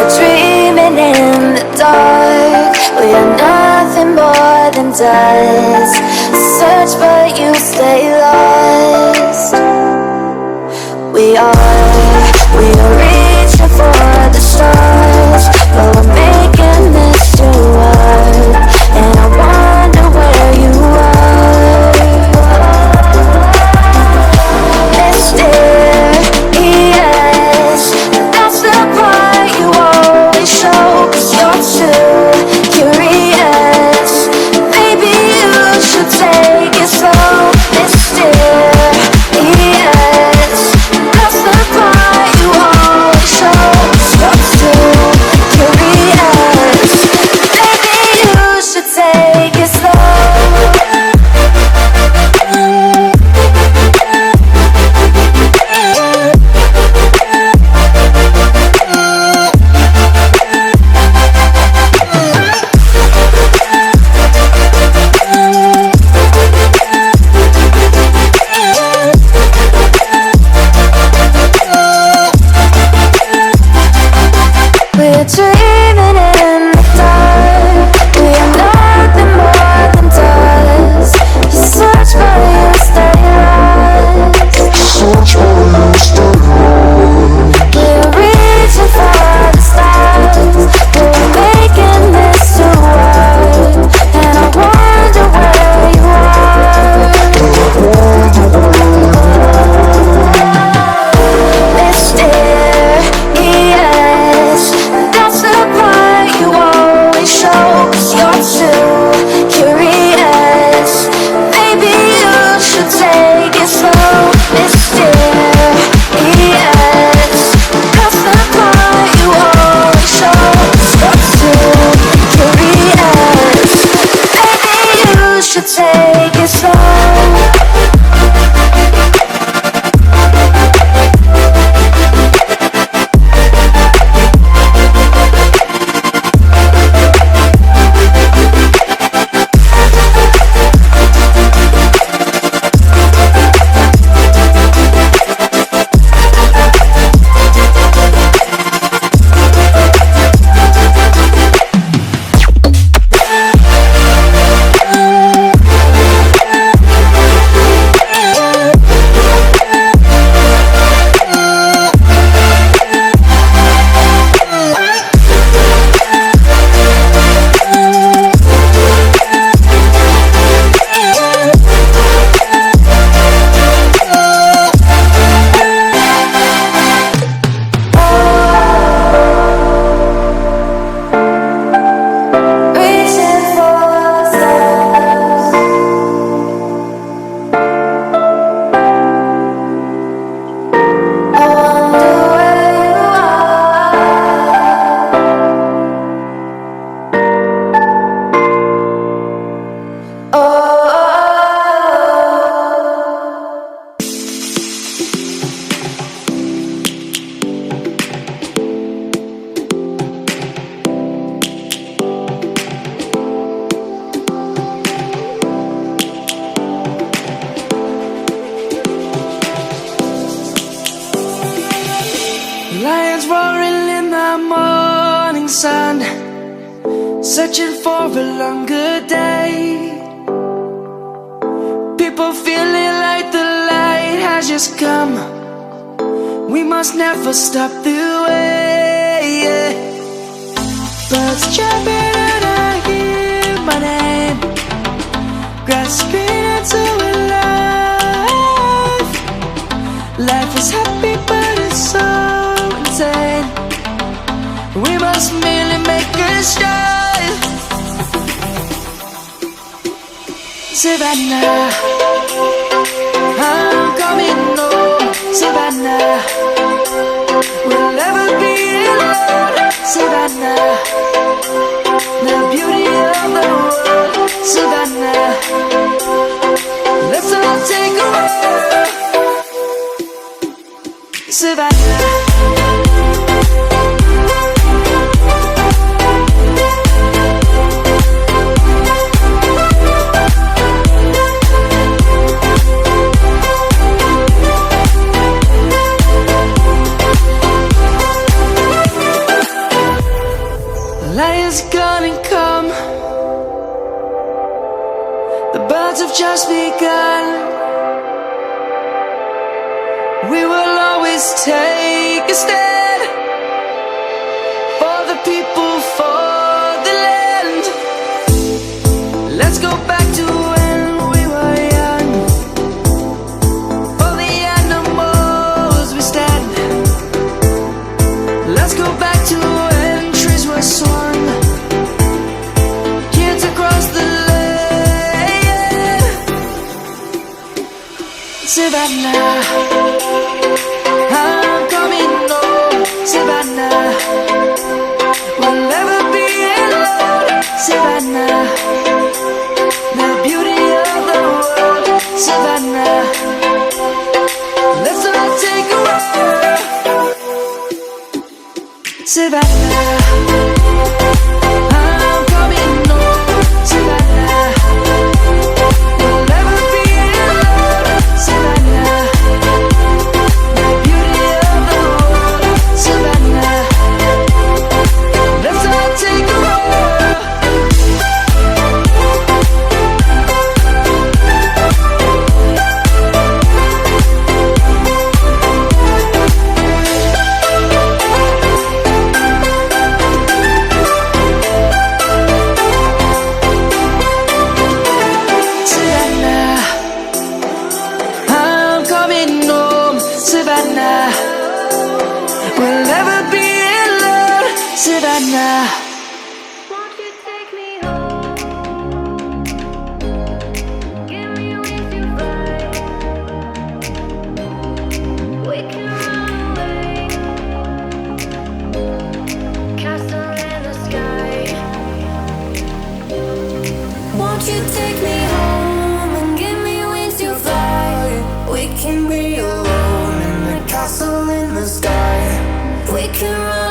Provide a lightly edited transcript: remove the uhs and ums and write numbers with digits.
We're dreaming in the dark. We are nothing more than dust. Search but you stay lost. We are reaching for the stars, but we're making this too hard. And I wonder where you are. Mysterious, that's the part you always show. 'Cause you're too curious. Maybe you should take it slow. Mysterious, that's the part you always show. 'Cause you're too curious. Maybe you should take it slow. We're dreaming in the dark. We are nothing more than dust. You search but you stay lost. We're reaching for the stars, but we're making this too hard. And I wonder where you are. Mysterious, that's the part you always show. 'Cause you're too curious. Maybe you should take it slow. Mysterious, that's the part you always show. 'Cause you're too curious. Maybe you should take it slow. Lions roaring in the morning sun, searching for a longer day. People feeling like the light has just come. We must never stop the way. Birds jumping and I hear my name, grasping into a life. Life is happy but it's so insane. We must merely make a start. Savannah, I'm coming home. Savannah, we'll never be alone. Savannah, the beauty of the world. Savannah, let's all take a walk. Savannah. is gonna come. The birds have just begun. We will always take a stand for the people, for the land. Let's go back to when we were young. For the animals we stand. Let's go back to when trees were swung. Kids across the land. Savannah, I'm coming home. Savannah, we'll never be alone. Savannah, the beauty of the world. Savannah, let's all take a walk. Savannah, I'm coming home. Savannah, we'll never be alone. Savannah, the beauty of the world. Savannah, let's all take a walk. Savannah, I'm coming home. Savannah, we'll never be alone. Savannah, Won't you take me home? Give me wings to fly. We can run away. Castle in the sky. Won't you take me home and give me wings to fly? We can be alone in the castle in the sky. We can run